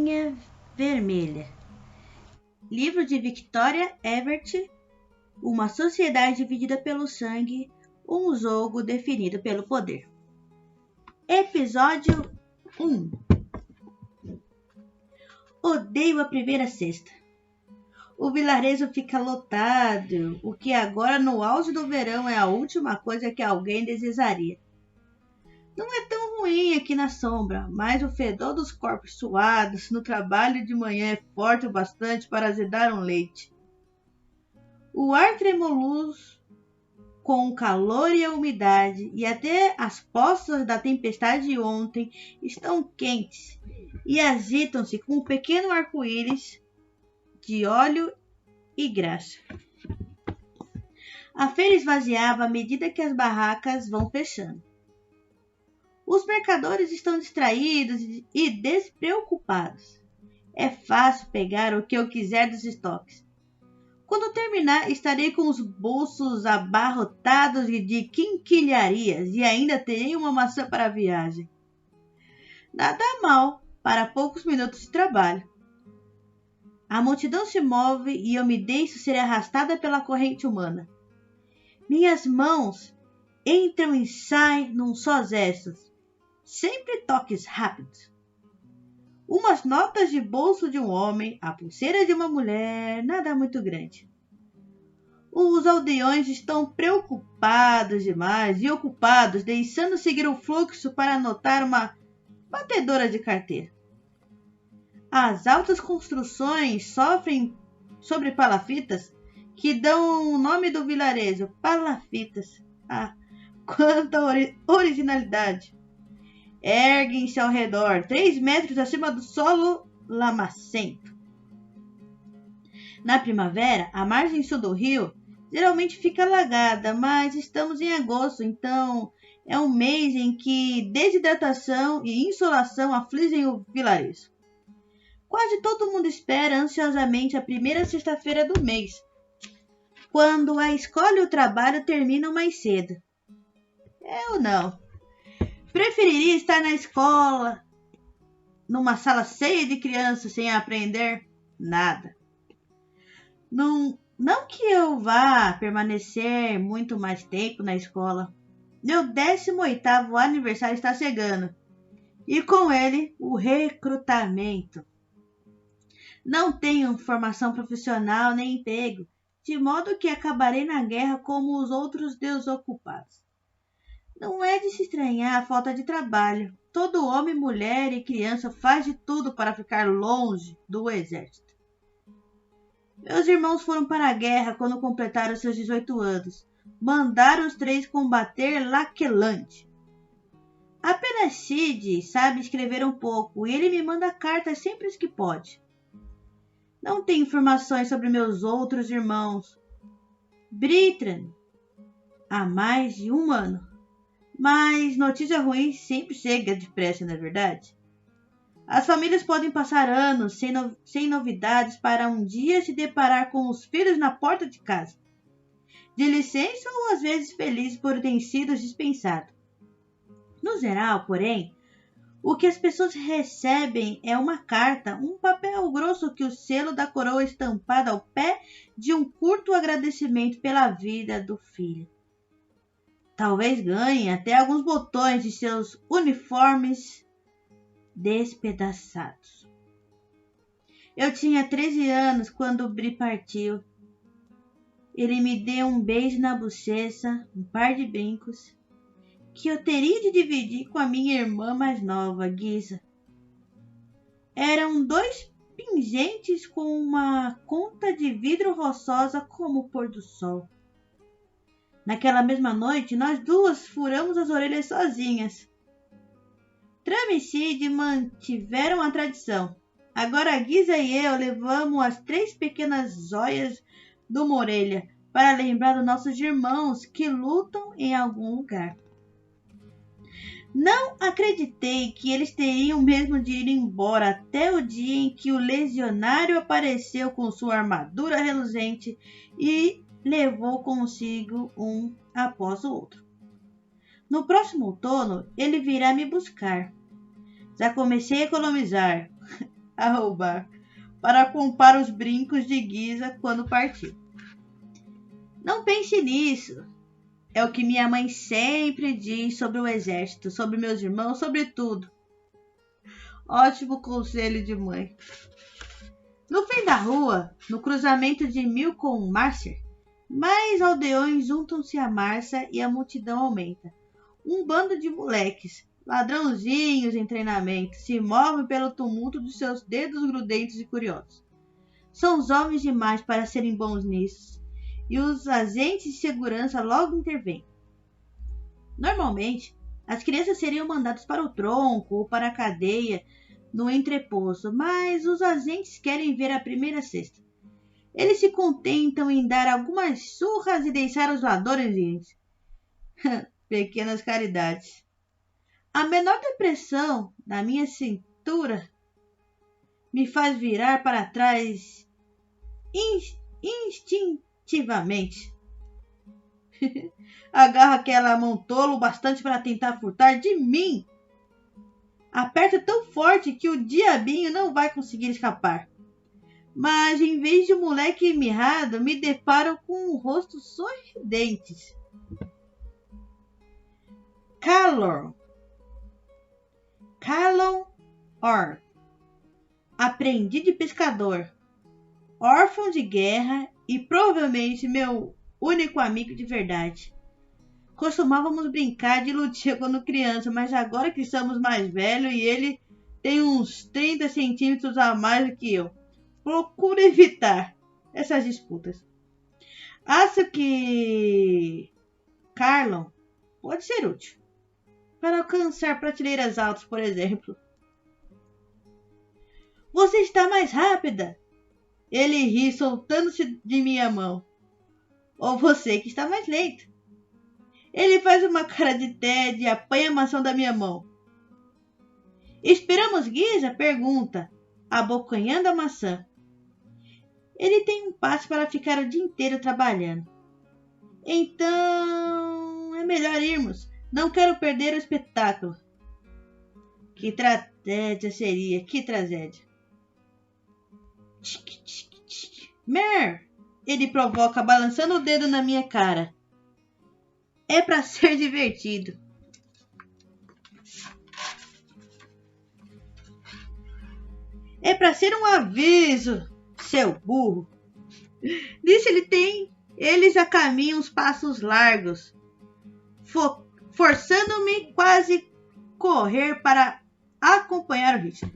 Bolinha Vermelha. Livro de Victoria Everett. Uma sociedade dividida pelo sangue, um jogo definido pelo poder. Episódio 1. Odeio a primeira sexta. O vilarejo fica lotado, o que agora no auge do verão é a última coisa que alguém desejaria. Não é tão ruim aqui na sombra, mas o fedor dos corpos suados no trabalho de manhã é forte o bastante para azedar um leite. O ar tremulous com o calor e a umidade, e até as poças da tempestade de ontem estão quentes e agitam-se com um pequeno arco-íris de óleo e graxa. A feira esvaziava à medida que as barracas vão fechando. Os mercadores estão distraídos e despreocupados. É fácil pegar o que eu quiser dos estoques. Quando terminar, estarei com os bolsos abarrotados de quinquilharias e ainda terei uma maçã para a viagem. Nada mal para poucos minutos de trabalho. A multidão se move e eu me deixo ser arrastada pela corrente humana. Minhas mãos entram e saem num só gesto. Sempre toques rápidos. Umas notas de bolso de um homem, a pulseira de uma mulher, nada muito grande. Os aldeões estão preocupados demais e ocupados, deixando seguir o fluxo para anotar uma batedora de carteira. As altas construções sofrem sobre palafitas que dão o nome do vilarejo, palafitas. Ah, quanta originalidade! Erguem-se ao redor, 3 metros acima do solo lamacento. Na primavera, a margem sul do rio geralmente fica alagada, mas estamos em agosto, então é um mês em que desidratação e insolação afligem o vilarejo. Quase todo mundo espera ansiosamente a primeira sexta-feira do mês, quando a escola e o trabalho terminam mais cedo. Eu não. Preferiria estar na escola, numa sala cheia de crianças sem aprender nada. Não que eu vá permanecer muito mais tempo na escola. Meu 18º aniversário está chegando. E com ele, o recrutamento. Não tenho formação profissional nem emprego, de modo que acabarei na guerra como os outros desocupados. Não é de se estranhar a falta de trabalho. Todo homem, mulher e criança faz de tudo para ficar longe do exército. Meus irmãos foram para a guerra quando completaram seus 18 anos. Mandaram os 3 combater Laquelante. Apenas Sid sabe escrever um pouco e ele me manda cartas sempre que pode. Não tenho informações sobre meus outros irmãos. Britran, há mais de 1 ano. Mas notícia ruim sempre chega depressa, não é verdade? As famílias podem passar anos sem novidades para um dia se deparar com os filhos na porta de casa. De licença ou às vezes felizes por terem sido dispensados. No geral, porém, o que as pessoas recebem é uma carta, um papel grosso que o selo da coroa estampado ao pé de um curto agradecimento pela vida do filho. Talvez ganhem até alguns botões de seus uniformes despedaçados. Eu tinha 13 anos quando Bri partiu. Ele me deu um beijo na bochecha, um par de brincos, que eu teria de dividir com a minha irmã mais nova, Giza. Eram 2 pingentes com uma conta de vidro roçosa como o pôr do sol. Naquela mesma noite, nós 2 furamos as orelhas sozinhas. Tram e Sid mantiveram a tradição. Agora Giza e eu levamos as 3 pequenas joias de uma orelha para lembrar dos nossos irmãos que lutam em algum lugar. Não acreditei que eles teriam mesmo de ir embora até o dia em que o legionário apareceu com sua armadura reluzente e levou consigo um após o outro. No próximo outono, ele virá me buscar. Já comecei a economizar. a roubar para comprar os brincos de Giza quando partiu. Não pense nisso. É o que minha mãe sempre diz sobre o exército, sobre meus irmãos, sobre tudo. Ótimo conselho de mãe. No fim da rua, no cruzamento de Mil com Marcer, mais aldeões juntam-se a Marcia e a multidão aumenta. Um bando de moleques, ladrãozinhos em treinamento, se movem pelo tumulto dos seus dedos grudentos e curiosos. São jovens demais para serem bons nisso, e os agentes de segurança logo intervêm. Normalmente, as crianças seriam mandadas para o tronco ou para a cadeia no entreposto, mas os agentes querem ver a primeira cesta. Eles se contentam em dar algumas surras e deixar os ladrões irem. Pequenas caridades. A menor depressão na minha cintura me faz virar para trás instintivamente. Agarro aquela mão tolo bastante para tentar furtar de mim. Aperto tão forte que o diabinho não vai conseguir escapar. Mas em vez de um moleque mirrado, me deparo com um rosto sorridente. Callum Orr, aprendiz de pescador, órfão de guerra e provavelmente meu único amigo de verdade. Costumávamos brincar de lutinha quando criança, mas agora que somos mais velhos e ele tem uns 30 centímetros a mais do que eu, procuro evitar essas disputas. Acho que Carlon pode ser útil para alcançar prateleiras altas, por exemplo. Você está mais rápida! Ele ri, soltando-se de minha mão. Ou você que está mais lento. Ele faz uma cara de tédio e apanha a maçã da minha mão. Esperamos Giza? Pergunta, abocanhando a maçã. Ele tem um passe para ficar o dia inteiro trabalhando. Então, é melhor irmos. Não quero perder o espetáculo. Que tragédia seria, que tragédia. Mer! Ele provoca, balançando o dedo na minha cara. É para ser divertido. É para ser um aviso, seu burro. Nisso eles já caminham uns passos largos, forçando-me quase correr para acompanhar o ritmo.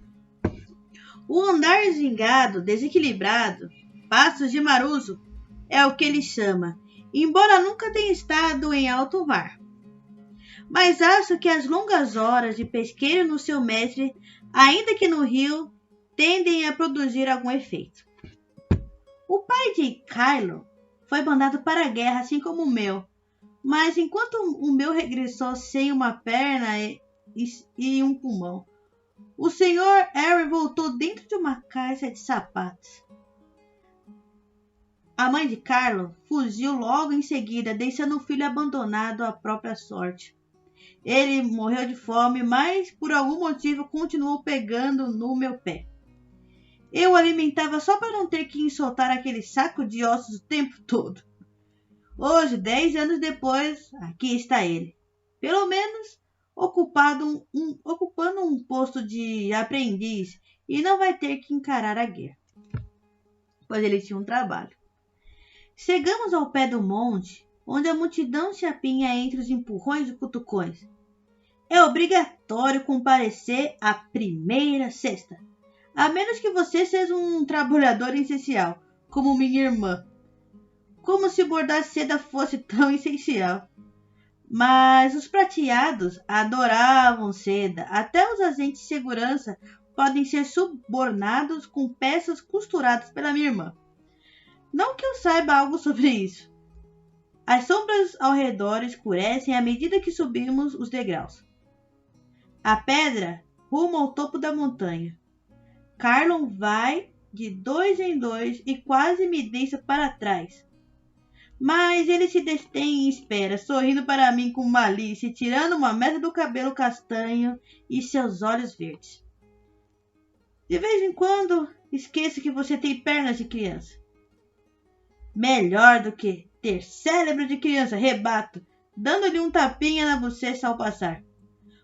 O andar zingado, desequilibrado, passos de maruso, é o que ele chama, embora nunca tenha estado em alto mar. Mas acho que as longas horas de pesqueiro no seu mestre, ainda que no rio, tendem a produzir algum efeito. O pai de Kylo foi mandado para a guerra, assim como o meu, mas enquanto o meu regressou sem uma perna e um pulmão, o Sr. Harry voltou dentro de uma caixa de sapatos. A mãe de Kylo fugiu logo em seguida, deixando o filho abandonado à própria sorte. Ele morreu de fome, mas por algum motivo continuou pegando no meu pé. Eu o alimentava só para não ter que ensoltar aquele saco de ossos o tempo todo. Hoje, 10 anos depois, aqui está ele. Pelo menos ocupando um posto de aprendiz e não vai ter que encarar a guerra, pois ele tinha um trabalho. Chegamos ao pé do monte, onde a multidão se apinha entre os empurrões e cutucões. É obrigatório comparecer à primeira cesta, a menos que você seja um trabalhador essencial, como minha irmã. Como se bordar seda fosse tão essencial. Mas os prateados adoravam seda. Até os agentes de segurança podem ser subornados com peças costuradas pela minha irmã. Não que eu saiba algo sobre isso. As sombras ao redor escurecem à medida que subimos os degraus. A pedra rumo ao topo da montanha. Carlon vai de 2 em 2 e quase me deixa para trás. Mas ele se detém e espera, sorrindo para mim com malícia, tirando uma mecha do cabelo castanho e seus olhos verdes. De vez em quando, esqueça que você tem pernas de criança. Melhor do que ter cérebro de criança, rebato, dando-lhe um tapinha na bochecha ao passar.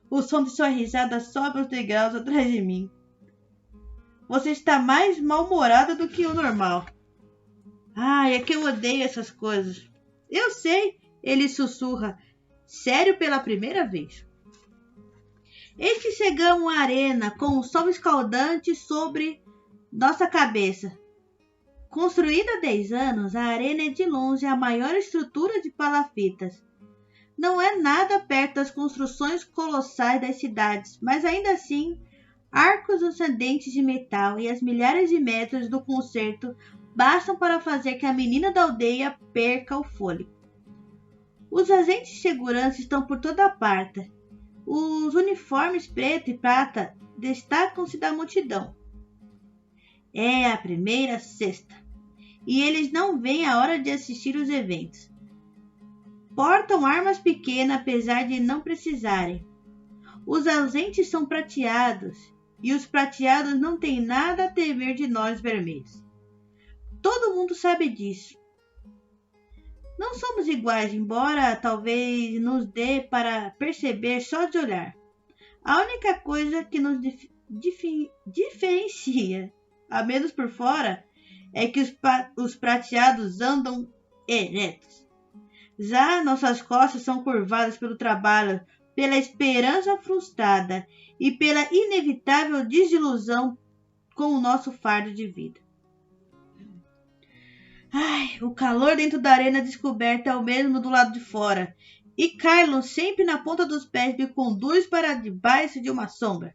O som de sua risada sobe os degraus atrás de mim. Você está mais mal-humorada do que o normal. É que eu odeio essas coisas. Eu sei, ele sussurra, sério pela primeira vez. Eis que chegamos à arena com o sol escaldante sobre nossa cabeça. Construída há 10 anos, a arena é de longe a maior estrutura de palafitas. Não é nada perto das construções colossais das cidades, mas ainda assim, arcos ascendentes de metal e as milhares de metros do concerto bastam para fazer que a menina da aldeia perca o fôlego. Os agentes de segurança estão por toda parte. Os uniformes preto e prata destacam-se da multidão. É a primeira sexta, e eles não veem a hora de assistir os eventos. Portam armas pequenas apesar de não precisarem. Os ausentes são prateados, e os prateados não têm nada a temer de nós vermelhos. Todo mundo sabe disso. Não somos iguais, embora talvez nos dê para perceber só de olhar. A única coisa que nos diferencia, a menos por fora, é que os prateados andam eretos. Já nossas costas são curvadas pelo trabalho, pela esperança frustrada e pela inevitável desilusão com o nosso fardo de vida. O calor dentro da arena descoberta é o mesmo do lado de fora, e Carlon sempre na ponta dos pés me conduz para debaixo de uma sombra.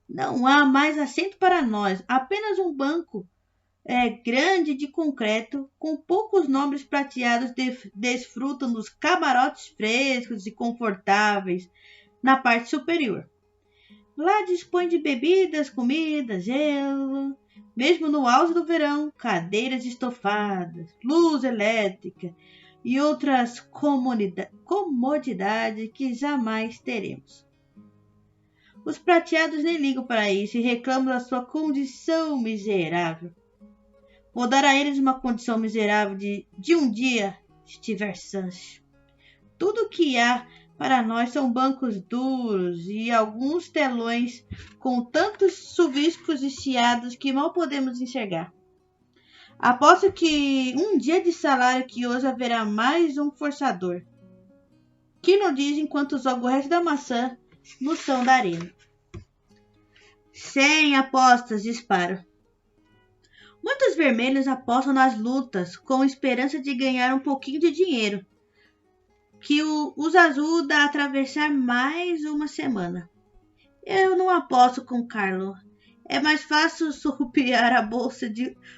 Não há mais assento para nós, apenas um banco grande de concreto, com poucos nobres prateados desfrutam dos camarotes frescos e confortáveis na parte superior. Lá dispõe de bebidas, comida, gelo, mesmo no auge do verão, cadeiras estofadas, luz elétrica e outras comodidades que jamais teremos. Os prateados nem ligam para isso e reclamam da sua condição miserável. Vou dar a eles uma condição miserável de um dia estiver sãs. Tudo o que há para nós são bancos duros e alguns telões com tantos chuviscos e chiados que mal podemos enxergar. Aposto que um dia de salário que hoje haverá mais um forçador. Que não diz enquanto joga o resto da maçã no chão da arena. 100 apostas, disparo. Muitos vermelhos apostam nas lutas com esperança de ganhar um pouquinho de dinheiro, que os ajuda a atravessar mais uma semana. Eu não aposto com Carlo. É mais fácil surrupiar a bolsa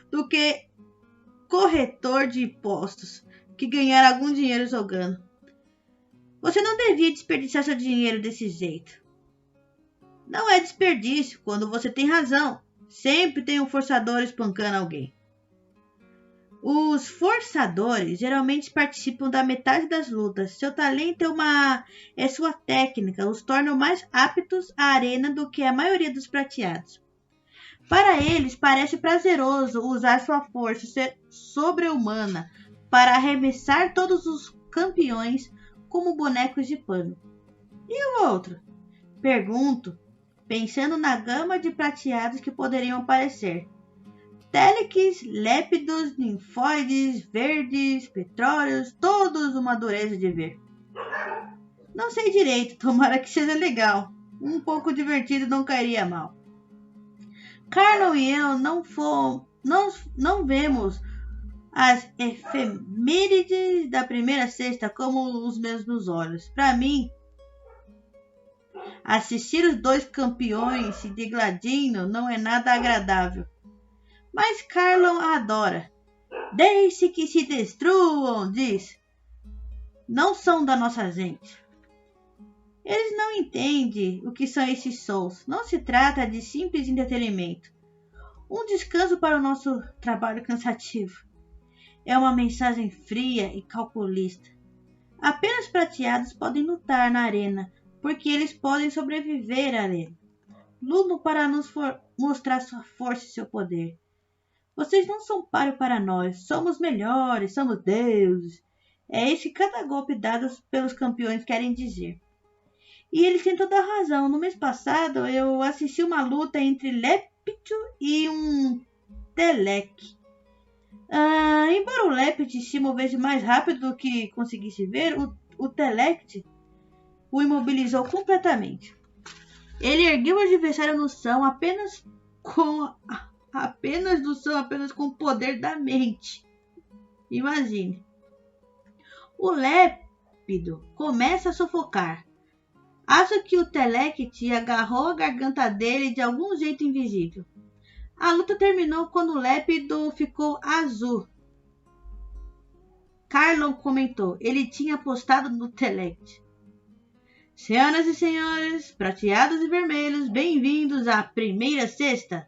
do que corretor de impostos, que ganhar algum dinheiro jogando. Você não devia desperdiçar seu dinheiro desse jeito. Não é desperdício quando você tem razão. Sempre tem um forçador espancando alguém. Os forçadores geralmente participam da metade das lutas. Seu talento é sua técnica, os tornam mais aptos à arena do que a maioria dos prateados. Para eles parece prazeroso usar sua força sobre-humana para arremessar todos os campeões como bonecos de pano. E o outro? Pergunto, pensando na gama de prateados que poderiam aparecer. Téliques, lépidos, ninfóides, verdes, petróleos, todos uma dureza de ver. Não sei direito, tomara que seja legal. Um pouco divertido não cairia mal. Carlo e eu não vemos as efemérides da primeira sexta como os mesmos olhos. Para mim, assistir os dois campeões se degladindo não é nada agradável. Mas Carlon adora. Deixe que se destruam, diz. Não são da nossa gente. Eles não entendem o que são esses shows. Não se trata de simples entretenimento. Um descanso para o nosso trabalho cansativo. É uma mensagem fria e calculista. Apenas prateados podem lutar na arena, porque eles podem sobreviver à arena. lutam para nos mostrar sua força e seu poder. Vocês não são páreo para nós. Somos melhores, somos deuses. É isso que cada golpe dado pelos campeões querem dizer. E eles têm toda a razão. No mês passado, eu assisti uma luta entre Leptio e um Telek. Embora o Leptio se movesse mais rápido do que conseguisse ver, o Telek o imobilizou completamente. Ele ergueu o adversário no chão apenas com o poder da mente. Imagine. O Lépido começa a sufocar. Acho que o Telect agarrou a garganta dele de algum jeito invisível. A luta terminou quando o Lépido ficou azul. Carlon comentou. Ele tinha apostado no Telect. Senhoras e senhores, prateados e vermelhos, bem-vindos à primeira sexta,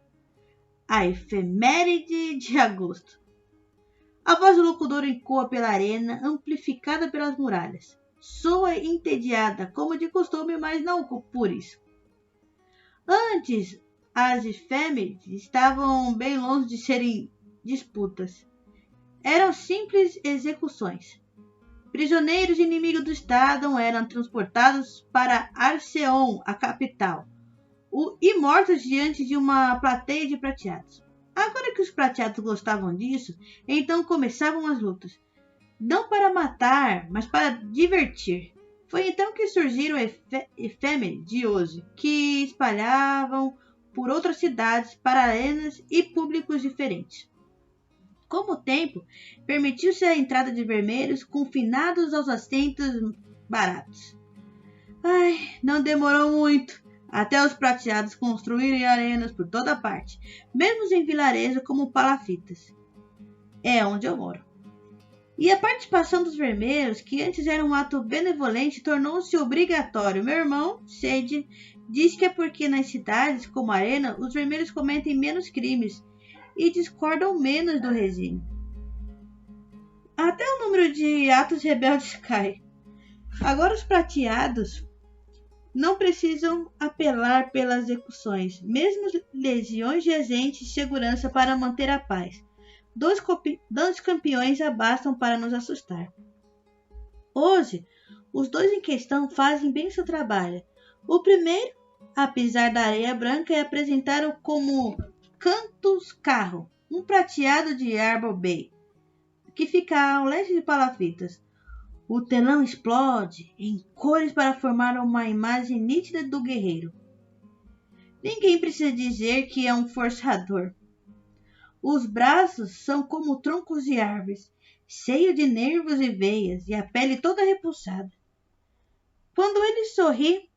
a efeméride de agosto. A voz do locutor ecoa pela arena, amplificada pelas muralhas. Soa entediada, como de costume, mas não por isso. Antes, as efemérides estavam bem longe de serem disputas. Eram simples execuções. Prisioneiros inimigos do Estado eram transportados para Arceon, a capital, e mortos diante de uma plateia de prateados. Agora que os prateados gostavam disso, então começavam as lutas. Não para matar, mas para divertir. Foi então que surgiram efemérides de hoje, que espalhavam por outras cidades para arenas e públicos diferentes. Com o tempo, permitiu-se a entrada de vermelhos confinados aos assentos baratos. Não demorou muito até os prateados construírem arenas por toda parte, mesmo em vilarejo como Palafitas. É onde eu moro. E a participação dos vermelhos, que antes era um ato benevolente, tornou-se obrigatório. Meu irmão, Sage, diz que é porque nas cidades como Arena, os vermelhos cometem menos crimes e discordam menos do regime. Até o número de atos rebeldes cai. Agora os prateados não precisam apelar pelas execuções, mesmo legiões de agentes de segurança para manter a paz. Dois campeões já bastam para nos assustar. Hoje, os dois em questão fazem bem seu trabalho. O primeiro, a pisar da areia branca, é apresentado como Cantus Carro, um prateado de Arbor Bay, que fica ao leste de Palafitas. O telão explode em cores para formar uma imagem nítida do guerreiro. Ninguém precisa dizer que é um forçador. Os braços são como troncos de árvores, cheios de nervos e veias, e a pele toda repulsada. Quando ele sorri,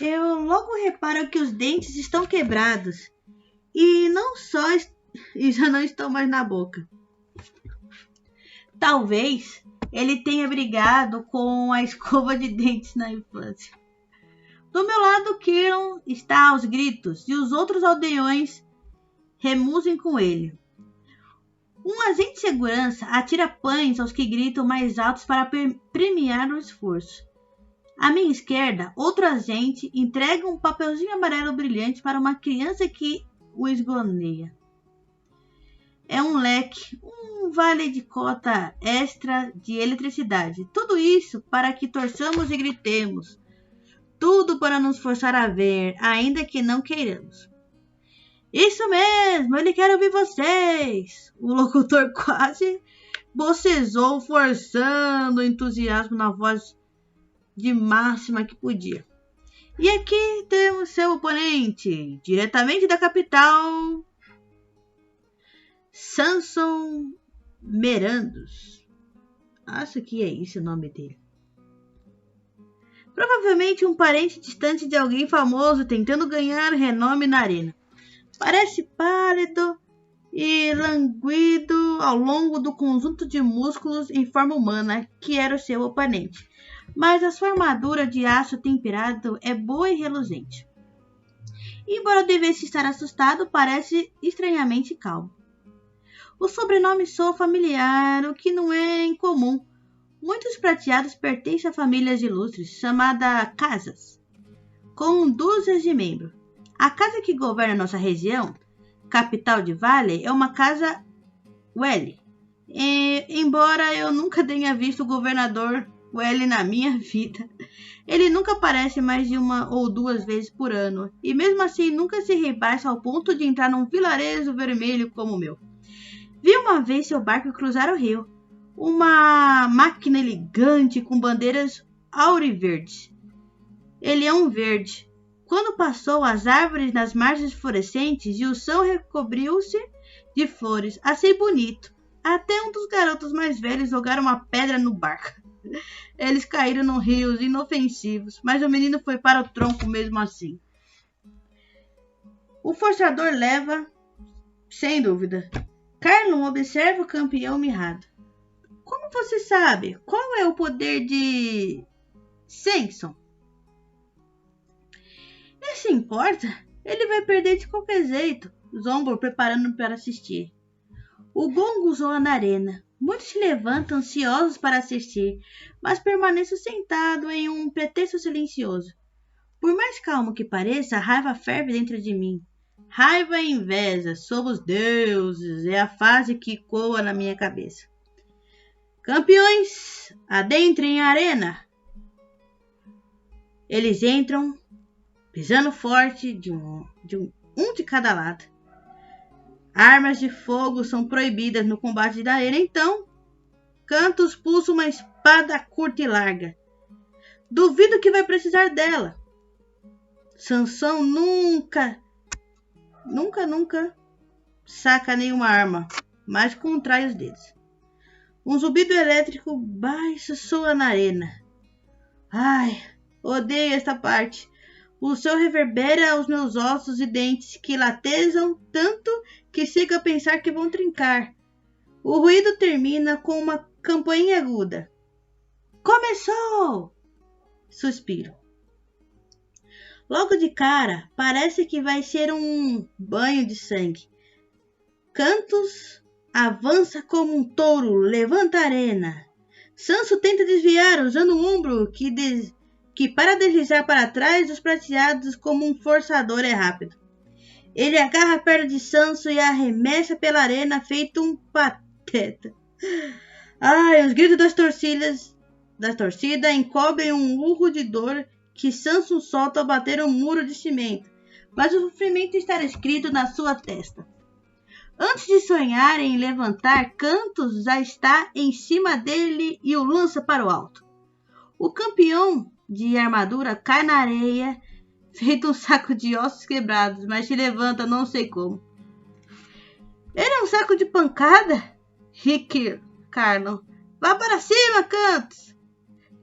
eu logo reparo que os dentes estão quebrados e já não estão mais na boca. Talvez ele tenha brigado com a escova de dentes na infância. Do meu lado, Kiron está aos gritos e os outros aldeões remusem com ele. Um agente de segurança atira pães aos que gritam mais altos para premiar o esforço. À minha esquerda, outro agente entrega um papelzinho amarelo brilhante para uma criança que o esgoneia. É um leque, um vale de cota extra de eletricidade. Tudo isso para que torçamos e gritemos. Tudo para nos forçar a ver, ainda que não queiramos. Isso mesmo, ele quer ouvir vocês. O locutor quase bocejou, forçando o entusiasmo na voz de máxima que podia. E aqui temos seu oponente, diretamente da capital, Samson Merandos. Acho que é esse o nome dele. Provavelmente um parente distante de alguém famoso tentando ganhar renome na arena. Parece pálido e languido ao longo do conjunto de músculos em forma humana que era o seu oponente, mas a sua armadura de aço temperado é boa e reluzente. Embora devesse estar assustado, parece estranhamente calmo. O sobrenome soa familiar, o que não é incomum. Muitos prateados pertencem a famílias ilustres, chamadas casas. com dúzias de membros. A casa que governa nossa região, capital de Vale, é uma casa Well. Embora eu nunca tenha visto o governador Well na minha vida, ele nunca aparece mais de 1 ou 2 vezes por ano, e mesmo assim nunca se rebaixa ao ponto de entrar num vilarejo vermelho como o meu. Vi uma vez seu barco cruzar o rio, uma máquina elegante com bandeiras auriverdes. Ele é um verde. Quando passou, as árvores nas margens florescentes e o céu recobriu-se de flores. Achei bonito. Até um dos garotos mais velhos jogaram uma pedra no barco. Eles caíram no rio, inofensivos, mas o menino foi para o tronco mesmo assim. O forçador leva, sem dúvida. Carlon observa o campeão mirrado. Como você sabe? Qual é o poder de Samson? Isso importa? Ele vai perder de qualquer jeito. Zombor preparando para assistir. O gongo soa na arena. Muitos se levantam ansiosos para assistir, mas permaneço sentado em um pretexto silencioso. Por mais calmo que pareça, a raiva ferve dentro de mim. Raiva e inveja, somos deuses, é a frase que ecoa na minha cabeça. Campeões, adentrem a arena. Eles entram, pisando forte um de cada lado. Armas de fogo são proibidas no combate da arena, então Cantos pulsa uma espada curta e larga. Duvido que vai precisar dela. Sansão nunca saca nenhuma arma, mas contrai os dedos. Um zumbido elétrico baixo soa na arena. Ai, odeio esta parte. O som reverbera aos meus ossos e dentes, que latejam tanto que chego a pensar que vão trincar. O ruído termina com uma campainha aguda. Começou! Suspiro. Logo de cara, parece que vai ser um banho de sangue. Cantos avança como um touro, levanta a arena. Sanso tenta desviar, usando o ombro que para deslizar para trás os prateados como um forçador é rápido. Ele agarra a perna de Sanso e arremessa pela arena feito um pateta. Ai, os gritos da torcida encobrem um urro de dor que Sanso solta ao bater um muro de cimento, mas o sofrimento está escrito na sua testa. Antes de sonhar em levantar, Cantos já está em cima dele e o lança para o alto. O campeão de armadura cai na areia, feito um saco de ossos quebrados, mas se levanta não sei como. Ele é um saco de pancada? Rick Carlon. Vá para cima, Cantos!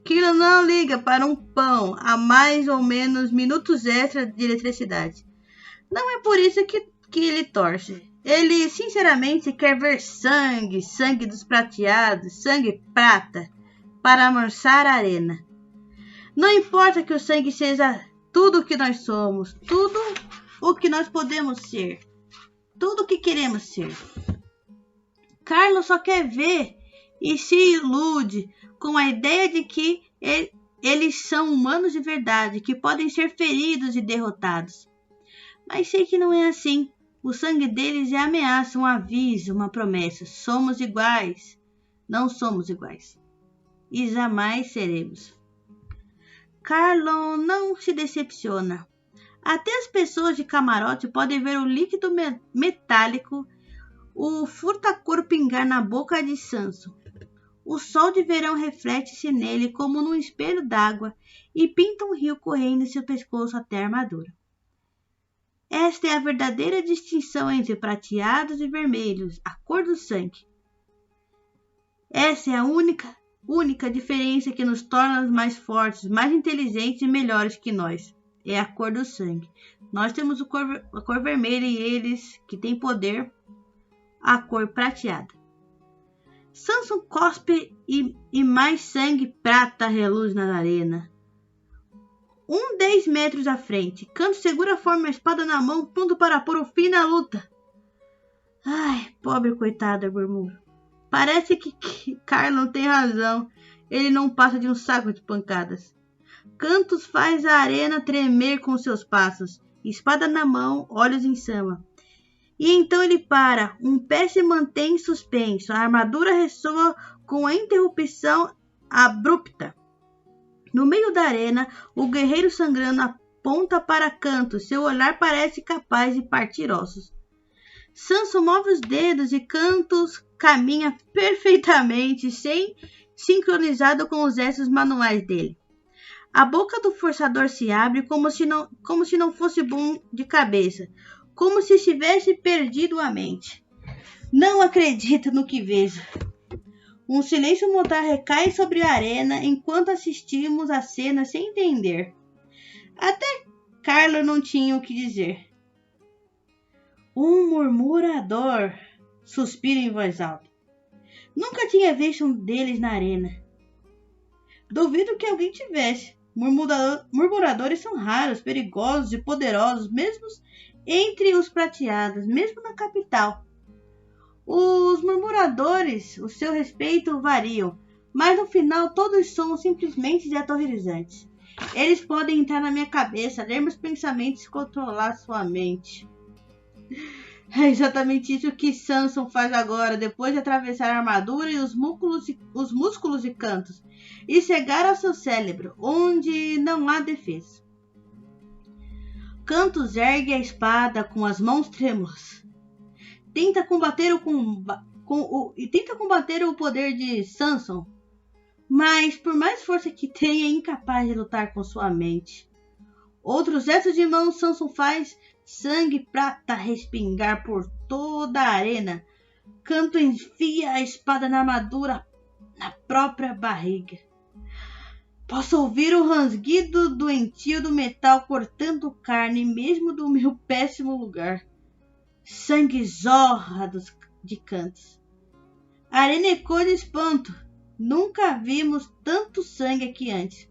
Kilo não liga para um pão a mais ou menos minutos extra de eletricidade. Não é por isso que ele torce. Ele sinceramente quer ver sangue dos prateados, sangue prata, para amansar a arena. Não importa que o sangue seja tudo o que nós somos, tudo o que nós podemos ser, tudo o que queremos ser. Carlos só quer ver e se ilude com a ideia de que eles são humanos de verdade, que podem ser feridos e derrotados. Mas sei que não é assim. O sangue deles é ameaça, um aviso, uma promessa. Somos iguais. Não somos iguais. E jamais seremos. Carlon não se decepciona. Até as pessoas de camarote podem ver o líquido metálico, o furtacor pingar na boca de Sanso. O sol de verão reflete-se nele como num espelho d'água e pinta um rio correndo em seu pescoço até a armadura. Esta é a verdadeira distinção entre prateados e vermelhos, a cor do sangue. Essa é a única diferença que nos torna mais fortes, mais inteligentes e melhores que nós. É a cor do sangue. Nós temos a cor vermelha e eles, que têm poder, a cor prateada. Sanson cospe e mais sangue prata reluz na arena. 10 metros à frente, Canto segura forma a espada na mão, pronto para pôr o fim na luta. Ai, pobre coitado, murmuro. Parece que Carlon tem razão. Ele não passa de um saco de pancadas. Cantos faz a arena tremer com seus passos, espada na mão, olhos em cima. E então ele para, um pé se mantém suspenso, a armadura ressoa com a interrupção abrupta. No meio da arena, o guerreiro sangrando aponta para Cantos, seu olhar parece capaz de partir ossos. Samson move os dedos e Cantos caminha perfeitamente, sincronizado com os gestos manuais dele. A boca do forçador se abre como se não fosse bom de cabeça, como se estivesse perdido a mente. Não acredito no que vejo. Um silêncio mortal recai sobre a arena enquanto assistimos a cena sem entender. Até Carlo não tinha o que dizer. Um murmurador, suspira em voz alta. Nunca tinha visto um deles na arena. Duvido que alguém tivesse. Murmuradores são raros, perigosos e poderosos, mesmo entre os prateados, mesmo na capital. Os murmuradores, o seu respeito variam, mas no final todos são simplesmente aterrorizantes. Eles podem entrar na minha cabeça, ler meus pensamentos e controlar sua mente. É exatamente isso que Samson faz agora, depois de atravessar a armadura e os músculos e cantos, e cegar ao seu cérebro, onde não há defesa. Cantos ergue a espada com as mãos trêmulas. Tenta combater o poder de Samson, mas por mais força que tenha, é incapaz de lutar com sua mente. Outros gestos de mão Samson faz, sangue prata respingar por toda a arena. Canto enfia a espada na armadura, na própria barriga. Posso ouvir o rangido doentio do metal cortando carne, mesmo do meu péssimo lugar. Sangue jorra de Cantos. A arena ecoa de espanto. Nunca vimos tanto sangue aqui antes.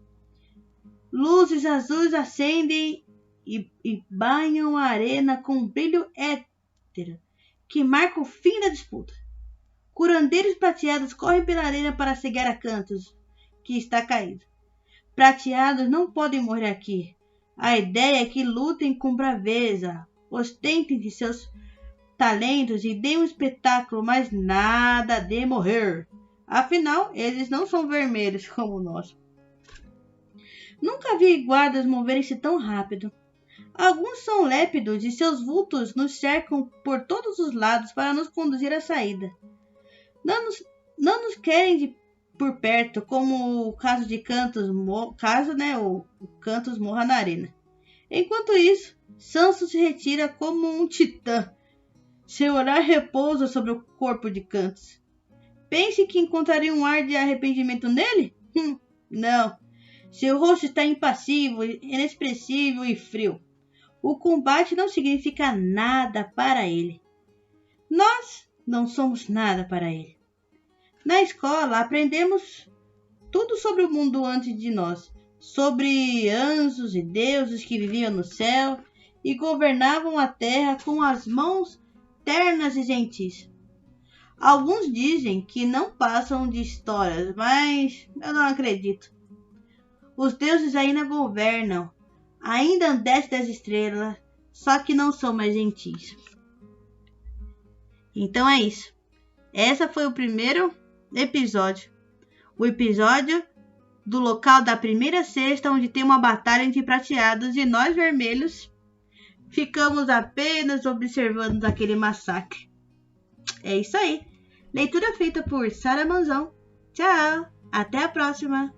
Luzes azuis acendem e banham a arena com um brilho hétero que marca o fim da disputa. Curandeiros prateados correm pela arena para cegar a Cantos, que está caído. Prateados não podem morrer aqui. A ideia é que lutem com braveza, ostentem de seus talentos e deem um espetáculo, mas nada de morrer. Afinal, eles não são vermelhos como nós. Nunca vi guardas moverem-se tão rápido. Alguns são lépidos e seus vultos nos cercam por todos os lados para nos conduzir à saída. Não nos querem por perto, como o caso de Cantos, o Cantos morra na arena. Enquanto isso, Samson se retira como um titã. Seu olhar repousa sobre o corpo de Cantos. Pense que encontraria um ar de arrependimento nele? Não. Seu rosto está impassível, inexpressivo e frio. O combate não significa nada para ele. Nós não somos nada para ele. Na escola aprendemos tudo sobre o mundo antes de nós, sobre anjos e deuses que viviam no céu e governavam a terra com as mãos ternas e gentis. Alguns dizem que não passam de histórias, mas eu não acredito. Os deuses ainda governam, ainda descem das estrelas, só que não são mais gentis. Então é isso. Esse foi o primeiro episódio. O episódio do local da primeira sexta, onde tem uma batalha entre prateados e nós vermelhos ficamos apenas observando aquele massacre. É isso aí. Leitura feita por Sara Manzão. Tchau. Até a próxima.